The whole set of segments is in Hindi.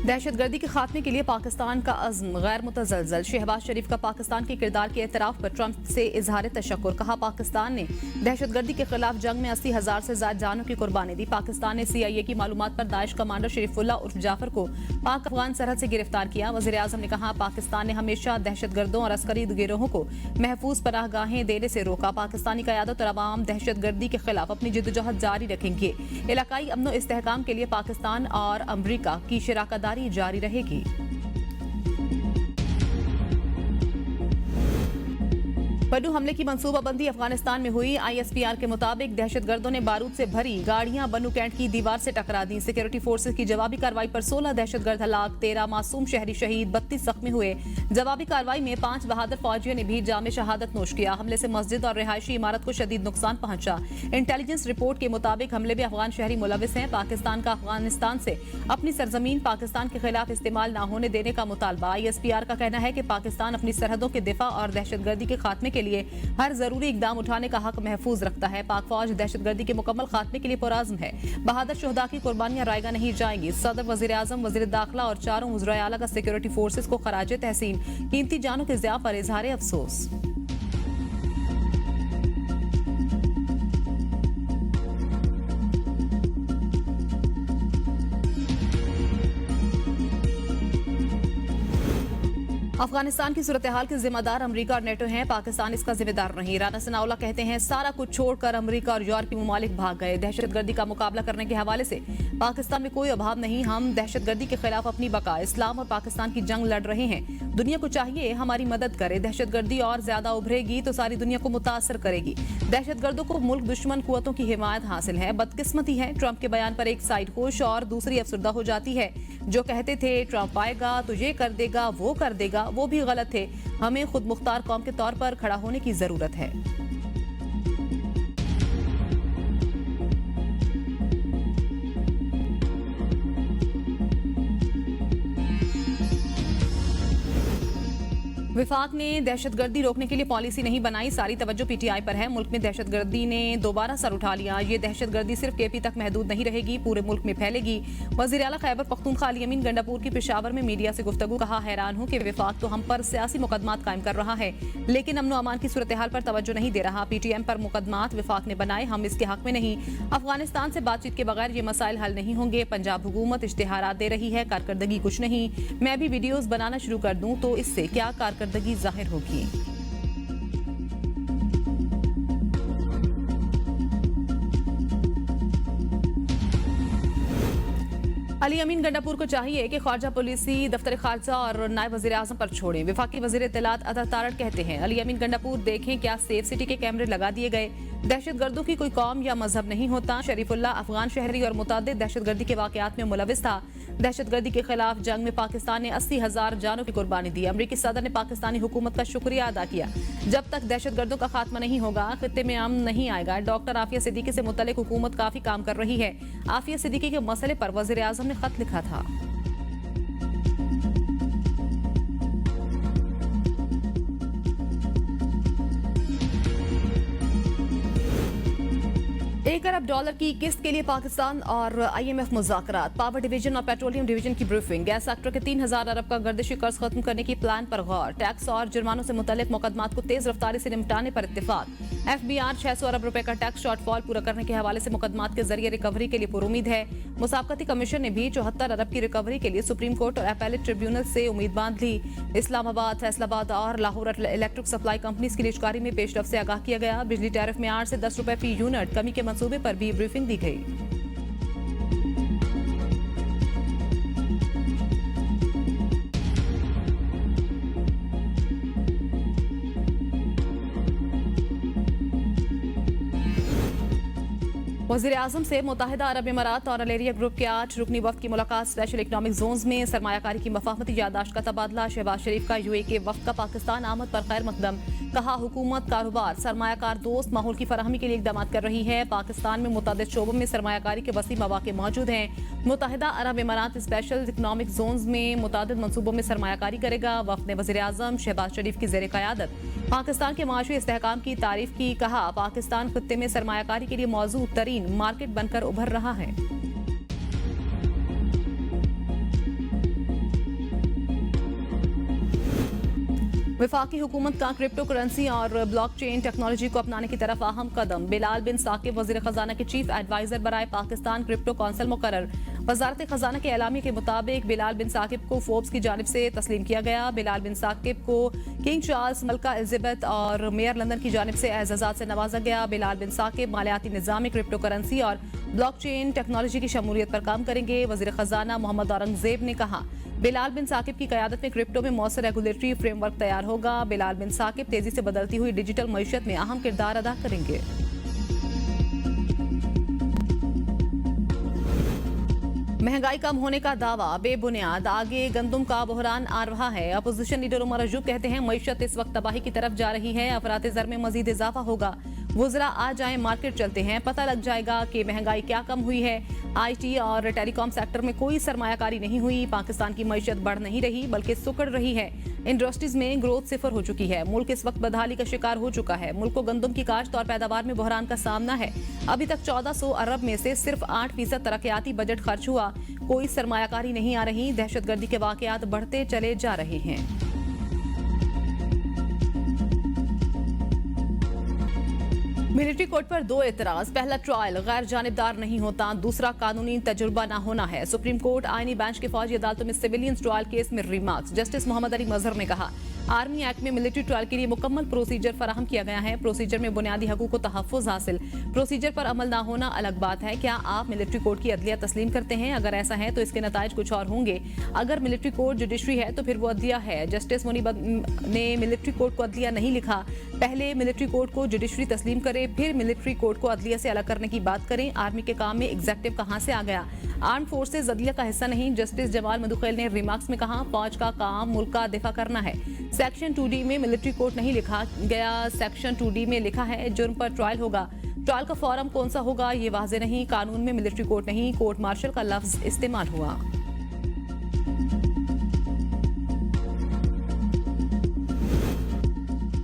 दहशतगर्दी के खात्मे के लिए पाकिस्तान का अज़्म गैर मुतज़लज़ल। शहबाज शरीफ का पाकिस्तान के किरदार के एतराफ़ पर ट्रंप से इजहार तशक्कुर। कहा, पाकिस्तान ने दहशतगर्दी के खिलाफ जंग में 80,000 से ज़ायद जानों की कुर्बानी दी। पाकिस्तान ने CIA की मालूमात पर दाइश कमांडर शरीफुल्लाह उर्फ जाफर को पाक अफगान सरहद से गिरफ्तार किया। वज़ीर आज़म ने कहा, पाकिस्तान ने हमेशा दहशतगर्दों और अस्करी गिरोहों को महफूज पनाहगाहें देने से रोका। पाकिस्तानी क़यादत और अवाम दहशतगर्दी के खिलाफ अपनी जिद्दोजहद जारी रखेंगे। इलाकाई अमन और इस्तेहकाम के लिए पाकिस्तान और अमरीका की शराकतदारी जारी रहेगी। पड्डू हमले की मंसूबाबंदी अफगानिस्तान में हुई। ISPR के मुताबिक दहशतगर्दों ने बारूद से भरी गाड़ियां बन्नू कैंट की दीवार से टकरा दी। सिक्योरिटी फोर्सेस की जवाबी कार्रवाई पर 16 दहशतगर्द हलाक, 13 मासूम शहरी शहीद, 32 जख्मी हुए। जवाबी कार्रवाई में 5 बहादुर फौजियों ने भी जाम शहादत नोश किया। हमले से मस्जिद और रिहायशी इमारत को शदीद नुकसान पहुंचा। इंटेलिजेंस रिपोर्ट के मुताबिक हमले में अफगान शहरी मुलविस हैं। पाकिस्तान का अफगानिस्तान से अपनी सरजमीन पाकिस्तान के खिलाफ इस्तेमाल न होने देने का मुतालबा। ISPR का कहना है कि पाकिस्तान अपनी सरहदों के दिफा और दहशतगर्दी के खात्मे के लिए हर जरूरी इकदाम उठाने का हक महफूज रखता है। पाक फौज दहशतगर्दी के मुकम्मल खात्मे के लिए पुरअज़्म है। बहादुर शुहदा की कुर्बानियां रायगा नहीं जाएंगी। सदर, वजीर आजम, वजीर दाखिला और चारों वज़राए आला का सिक्योरिटी फोर्सेस को खराज तहसीन कीमती जानों के ज़िया पर इजहार अफसोस। अफगानिस्तान की सूरत हाल के जिम्मेदार अमरीका और नेटो हैं, पाकिस्तान इसका जिम्मेदार नहीं। राना सनाउल्लाह कहते हैं, सारा कुछ छोड़कर अमरीका और यूरोपीय ममालिक भाग गए। दहशतगर्दी का मुकाबला करने के हवाले से पाकिस्तान में कोई अभाव नहीं। हम दहशतगर्दी के खिलाफ अपनी बका, इस्लाम और पाकिस्तान की जंग लड़ रहे हैं। दुनिया को चाहिए हमारी मदद करे। दहशतगर्दी और ज्यादा उभरेगी तो सारी दुनिया को मुतासर करेगी। दहशतगर्दों को मुल्क दुश्मन कुव्वतों की हिमायत हासिल है। बदकिस्मती है, ट्रंप के बयान पर एक साइड खुश और दूसरी अफसरदा हो जाती है। जो कहते थे ट्रंप आएगा तो ये कर देगा, वो कर देगा, वो भी गलत थे। हमें खुद मुख्तार कौम के तौर पर खड़ा होने की जरूरत है। विफाक ने दहशतगर्दी रोकने के लिए पॉलिसी नहीं बनाई। सारी तवज्जो PTI पर है। मुल्क में दहशतगर्दी ने दोबारा सर उठा लिया। ये दहशतगर्दी सिर्फ KP तक महदूद नहीं रहेगी, पूरे मुल्क में फैलेगी। वज़ीर आला खैबर पख्तूनख्वा अली अमीन गंडापुर की पेशावर में मीडिया से गुफ्तगू। कहा, हैरान हूं कि विफाक तो हम पर सियासी मुकदमात कायम कर रहा है, लेकिन अमन अमान की सूरत हाल पर तवज्जो नहीं दे रहा। PTM पर मुकदमात विफाक ने बनाए, हम इसके हक में नहीं। अफगानिस्तान से बातचीत के बगैर ये मसाइल हल नहीं होंगे। पंजाब हुकूमत इश्तिहारात दे रही है, कारकर्दगी कुछ नहीं। मैं भी वीडियोज बनाना शुरू कर दूं तो इससे क्या कारकर्दगी जाहिर होगी। अली अमीन गंडापुर को चाहिए कि खारजा पॉलिसी दफ्तर खारजा और नायब वजीर आजम पर छोड़ें। विफाकी वजीर इत्तलात अता तारड़ कहते हैं, अली अमीन गंडापुर देखें क्या सेफ सिटी के कैमरे लगा दिए गए। दहशतगर्दों की कोई कौम या मजहब नहीं होता। शरीफुल्लाह अफगान शहरी और मुतअद्दिद दहशतगर्दी के वाकयात में मुलविस था। दहशतगर्दी के खिलाफ जंग में पाकिस्तान ने 80,000 जानों की कुर्बानी दी। अमरीकी सदर ने पाकिस्तानी हुकूमत का शुक्रिया अदा किया। जब तक दहशतगर्दों का खात्मा नहीं होगा, खित्ते में अमन नहीं आएगा। डॉक्टर आफिया सिद्दीकी से मुतल्लिक हुकूमत काफी काम कर रही है। आफिया सिद्दीकी के मसले पर वजीर आजम ने खत लिखा था। $1 अरब की किस्त के लिए पाकिस्तान और IMF मुज़ाकरात। पावर डिवीजन और पेट्रोलियम डिवीजन की ब्रीफिंग। गैस सेक्टर के 3,000 अरब का गर्दिशी कर्ज खत्म करने की प्लान पर गौर। टैक्स और जुर्मानों से मुतल्लिक मुकदमात को तेज रफ्तारी से निपटाने पर इत्तेफाक। FBR 600 अरब रुपए का टैक्स शॉर्टफॉल पूरा करने के हवाले से मुकदमात के जरिए रिकवरी के लिए पुरुमीद है। मुसाबकती कमीशन ने भी 74 अरब की रिकवरी के लिए सुप्रीम कोर्ट और अपीलेट ट्रिब्यूनल से उम्मीद बांध ली। इस्लामाबाद, फैसलाबाद और लाहौर इलेक्ट्रिक सप्लाई कंपनीज की लिश्कारी में पेशरफ से आगाह किया गया। बिजली टैरिफ में 8 से 10 रुपए फी यूनिट कमी के मंसूबे पर भी ब्रीफिंग दी गई। वज़ीर आज़म से मुत्तहिदा अरब इमारात और अलेरिया ग्रुप के 8 रुकनी वफ्द की मुलाकात। स्पेशल इकनॉमिक जोन्स में सरमायाकारी की मफाहमती यादाश्त का तबादला। शहबाज शरीफ का UAE के वफ्द का पाकिस्तान आमद पर खैर मकदम। कहा, हुकूमत कारोबार सरमायाकार दोस्त माहौल की फराहमी के लिए इकदाम कर रही है। पाकिस्तान में मुतअद्दिद शोबों में सरमायाकारी के वसी मौके मौजूद हैं। मुत्तहिदा अरब इमारात स्पेशल इकनॉमिक जोन्स में मुतअद्दिद मनसूबों में सरमायाकारी करेगा। वफ्द ने वज़ीर आज़म शहबाज शरीफ की ज़ेर क़यादत पाकिस्तान के माशी इस्तेहकाम की तारीफ की। कहा, पाकिस्तान खित्ते में सरमायाकारी के लिए मौजूद तरीन मार्केट बनकर उभर रहा है। वफाकी हुकूमत का क्रिप्टो करेंसी और ब्लॉकचेन टेक्नोलॉजी को अपनाने की तरफ अहम कदम। बिलाल बिन साकिब वजीर खजाना के चीफ एडवाइजर बराए पाकिस्तान क्रिप्टो कौंसिल मुकर्रर। वजारत खजाना के एलामिया के मुताबिक बिलाल बिन साकिब को फोर्ब्स की जानिब से तस्लीम किया गया। बिलाल बिन साकिब को किंग चार्ल्स, मलका एलिजाबेथ और मेयर लंदन की जानिब से एजाज़ात से नवाजा गया। बिलाल बिन साकिब मालियाती निज़ाम में क्रिप्टो करेंसी और ब्लॉकचेन टेक्नोलॉजी की शमूलियत पर काम करेंगे। वजीर खजाना मोहम्मद औरंगजेब ने कहा, बिलाल बिन साकिब की क़यादत में क्रिप्टो में मौसर रेगुलेटरी फ्रेमवर्क तैयार होगा। बिलाल बिन साकिब तेजी से बदलती हुई डिजिटल मईशत में अहम किरदार अदा करेंगे। महंगाई कम होने का दावा बेबुनियाद, आगे गंदुम का बहरान आ रहा है। अपोजिशन लीडर उमर अजूब कहते हैं मईशत इस वक्त तबाही की तरफ जा रही है, अफरात ज़र में मजीद इजाफा होगा। वुज़रा आ जाएं, मार्केट चलते हैं, पता लग जाएगा कि महंगाई क्या कम हुई है। आईटी और टेलीकॉम सेक्टर में कोई सरमायाकारी नहीं हुई। पाकिस्तान की मईशत बढ़ नहीं रही बल्कि सुकड़ रही है। इंडस्ट्रीज में ग्रोथ सिफर हो चुकी है। मुल्क इस वक्त बदहाली का शिकार हो चुका है। मुल्क को गंदम की काश्त और पैदावार में बहरान का सामना है। अभी तक 1400 अरब में से सिर्फ 8% तरक्याती बजट खर्च हुआ। कोई सरमायाकारी नहीं आ रही। दहशतगर्दी के वाकयात बढ़ते चले जा रहे हैं। मिलिट्री कोड पर 2 एतराज। पहला, ट्रायल गैर जानिबदार नहीं होता। दूसरा, कानूनी तजुर्बा ना होना है। सुप्रीम कोर्ट आईनी बेंच के फौजी अदालतों में सिविलियंस ट्रायल केस में रिमार्क्स। जस्टिस मोहम्मद अली मजहर ने कहा, आर्मी एक्ट में मिलिट्री ट्रायल के लिए मुकम्मल प्रोसीजर फराहम किया गया है। प्रोसीजर में बुनियादी हकूक को तहफ़्फ़ुज़ हासिल। प्रोसीजर पर अमल ना होना अलग बात है। क्या आप मिलिट्री कोड की अदलिया तस्लीम करते हैं? अगर ऐसा है तो इसके नताइज कुछ और होंगे। अगर मिलिट्री कोड जुडिशरी है तो फिर वो अदलिया है। जस्टिस मुनीब ने मिलिट्री कोड को अदलिया नहीं लिखा। पहले मिलिट्री कोड को जुडिशरी तस्लीम करे, फिर मिलिट्री कोड को अदलिया से अलग करने की बात करें। आर्मी के काम में एग्जेक्टिव कहां से आ गया? आर्म फोर्सेज अदलिया का हिस्सा नहीं। जस्टिस जमाल मधुखैल ने रिमार्क्स में कहा, फौज का काम मुल्क का दिफा करना है। सेक्शन 2D में मिलिट्री कोड नहीं लिखा गया। सेक्शन 2D में लिखा है जुर्म पर ट्रायल होगा। ट्रायल का फॉरम कौन सा होगा ये वाज़े नहीं। कानून में मिलिट्री कोड नहीं, कोर्ट मार्शल का लफ्ज इस्तेमाल हुआ।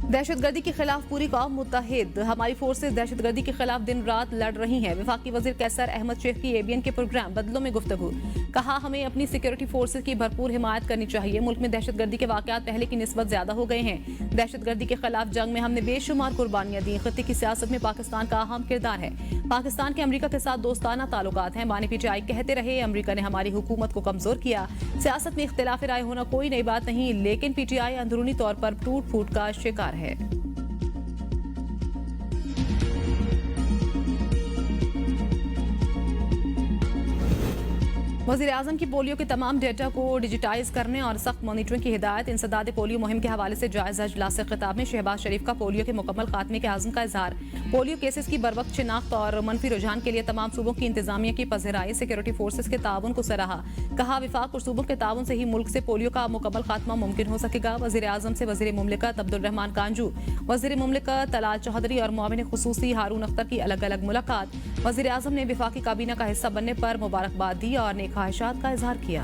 दहशतगर्दी के खिलाफ पूरी कौम मुत्तहिद। हमारी फोर्सेज दहशतगर्दी के खिलाफ दिन रात लड़ रही हैं। वफाकी वजीर कैसर अहमद शेख की ABN के प्रोग्राम बदलों में गुफ्तगू। कहा, हमें अपनी सिक्योरिटी फोर्सेज की भरपूर हिमायत करनी चाहिए। मुल्क में दहशतगर्दी के वाकयात पहले की निस्बत ज्यादा हो गए हैं। दहशतगर्दी के खिलाफ जंग में हमने बेशुमार कुर्बानियां दी। खत्ते की सियासत में पाकिस्तान का अहम किरदार है। पाकिस्तान के अमरीका के साथ दोस्ताना ताल्लुकात हैं। मानी PTI कहते रहे अमरीका ने हमारी हुकूमत को कमजोर किया। सियासत में इख्तिलाफ राय होना कोई नई बात नहीं, लेकिन PTI अंदरूनी तौर पर टूट फूट का शिकार है। वज़ीर आज़म की पोलियो के तमाम डेटा को डिजिटाइज करने और सख्त मॉनिटरिंग की हिदायत। इंसदाद पोलियो मुहिम के हवाले से जायजा इजलास खिताब में शहबाज शरीफ का पोलियो के मुकम्मल खात्मे के आज़म का इजहार। पोलियो केसेस की बरवक्त शिनाख्त और मनफी रुझान के लिए तमाम सूबों की इंतजामिया की पज़राई। सिक्योरिटी फोर्सेज के ताउन को सराहा। कहा, विफाक और सूबों के ताउन से ही मुल्क से पोलियो का मुकम्मल खात्मा मुमकिन हो सकेगा। वज़ीर आज़म से वज़ीर मुमलिकत अब्दुल रहमान कांजू, वज़ीर मुमलिकत तलाल चौधरी और मुआविन खुसूसी हारून अख्तर की अलग अलग मुलाकात। वज़ीर आज़म ने विफाकी काबीना का हिस्सा बनने पर मुबारकबाद दी और नेक ख्वाहिशात का इजहार किया।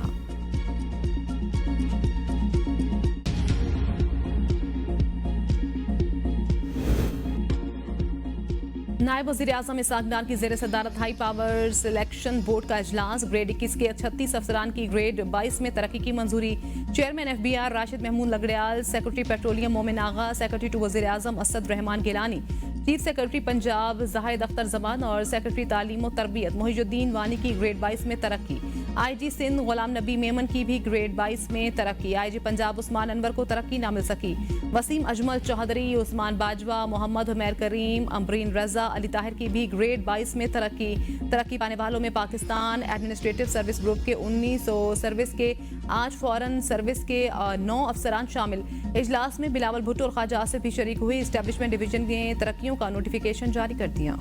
नायब वज़ीर आज़म इसहाक डार की ज़ेर सदारत हाई पावर सिलेक्शन बोर्ड का इजलास। ग्रेड 21 के 36 अफसरान की ग्रेड 22 में तरक्की की मंजूरी। Chairman FBR Rashid Mahmood Langrial, secretary petroleum Momin Agha, secretary to वज़ीर आज़म असद रहमान गिलानी, चीफ सेक्रेटरी पंजाब जाहिद अख्तर जमान और सेक्रेटरी तालीम और तरबियत मोहिजुद्दीन वानी की ग्रेड 22 में तरक्की। IG सिंध गुलाम नबी मेमन की भी ग्रेड 22 में तरक्की। IG पंजाब उस्मान अनवर को तरक्की न मिल सकी। वसीम अजमल चौधरी, उस्मान बाजवा, मोहम्मद उमैर करीम, अमरीन रजा, अली ताहिर की भी ग्रेड 22 में तरक्की पाने वालों में पाकिस्तान एडमिनिस्ट्रेटिव सर्विस ग्रुप के 1900 सर्विस के 8 फॉरेन सर्विस के 9 अफसरान शामिल। इजलास में बिलावल भुट्टो और ख्वाजा आसिफ भी शरीक हुए। एस्टेब्लिशमेंट डिवीजन ने तरक्कियों का नोटिफिकेशन जारी कर दिया।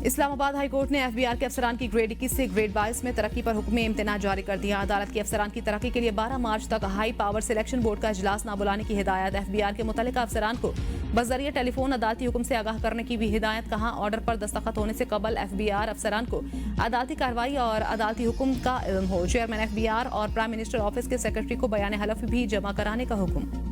इस्लामाबाद हाई कोर्ट ने FBR के अफसरान की ग्रेड 21 से ग्रेड 22 में तरक्की पर हुक्म इम्तना जारी कर दिया। अदालत के अफसरान की तरक्की के लिए 12 मार्च तक हाई पावर सिलेक्शन बोर्ड का इजलास न बुलाने की हिदायत। FBR के मुतल्लिका अफसरान को बजरिए टेलीफोन अदालती हुक्म से आगाह करने की भी हिदायत। कहा, ऑर्डर पर दस्तखत होने से कबल FBR अफसरान को अदालती कार्रवाई और अदालती हुक्म का इल्म हो। चेयरमैन FBR और प्राइम मिनिस्टर ऑफिस के सेक्रेटरी को बयान हलफ भी जमा कराने का हुक्म।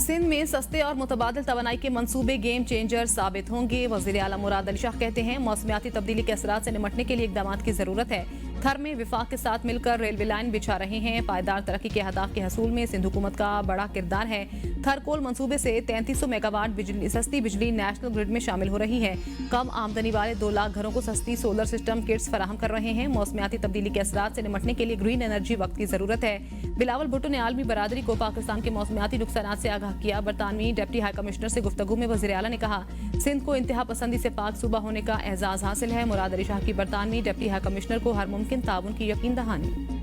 सिंध में सस्ते और मुतबादिल तवानाई के मंसूबे गेम चेंजर साबित होंगे। वज़ीर आला मुराद अली शाह कहते हैं मौसमियाती तब्दीली के असरात से निपटने के लिए इकदाम की जरूरत है। थर में विफाक के साथ मिलकर रेलवे लाइन बिछा रहे हैं। पायदार तरक्की के अहदाफ के हसूल में सिंध हुकूमत का बड़ा किरदार है। थर कोल मंसूबे से 3300 मेगावाट सस्ती बिजली नेशनल ग्रिड में शामिल हो रही है। कम आमदनी वाले 2 लाख घरों को सस्ती सोलर सिस्टम किट्स फराहम कर रहे हैं। मौसमियाती तब्दीली के असरात से निपटने के लिए ग्रीन एनर्जी वक्त की जरूरत है। बिलावल भुट्टो ने आलमी बरादरी को पाकिस्तान के मौसमियाती नुकसानात से आगाह किया। बरतानवी डिप्टी हाई कमिश्नर से गुफ्तगू में वज़ीर आला ने कहा सिंध को इंतहा पसंदी से पाक सूबा होने का एजाज हासिल है। मुराद अली शाह की बरतानवी डिप्टी हाई कमिश्नर को हर मुमकिन ताउन की यकीन दहानी।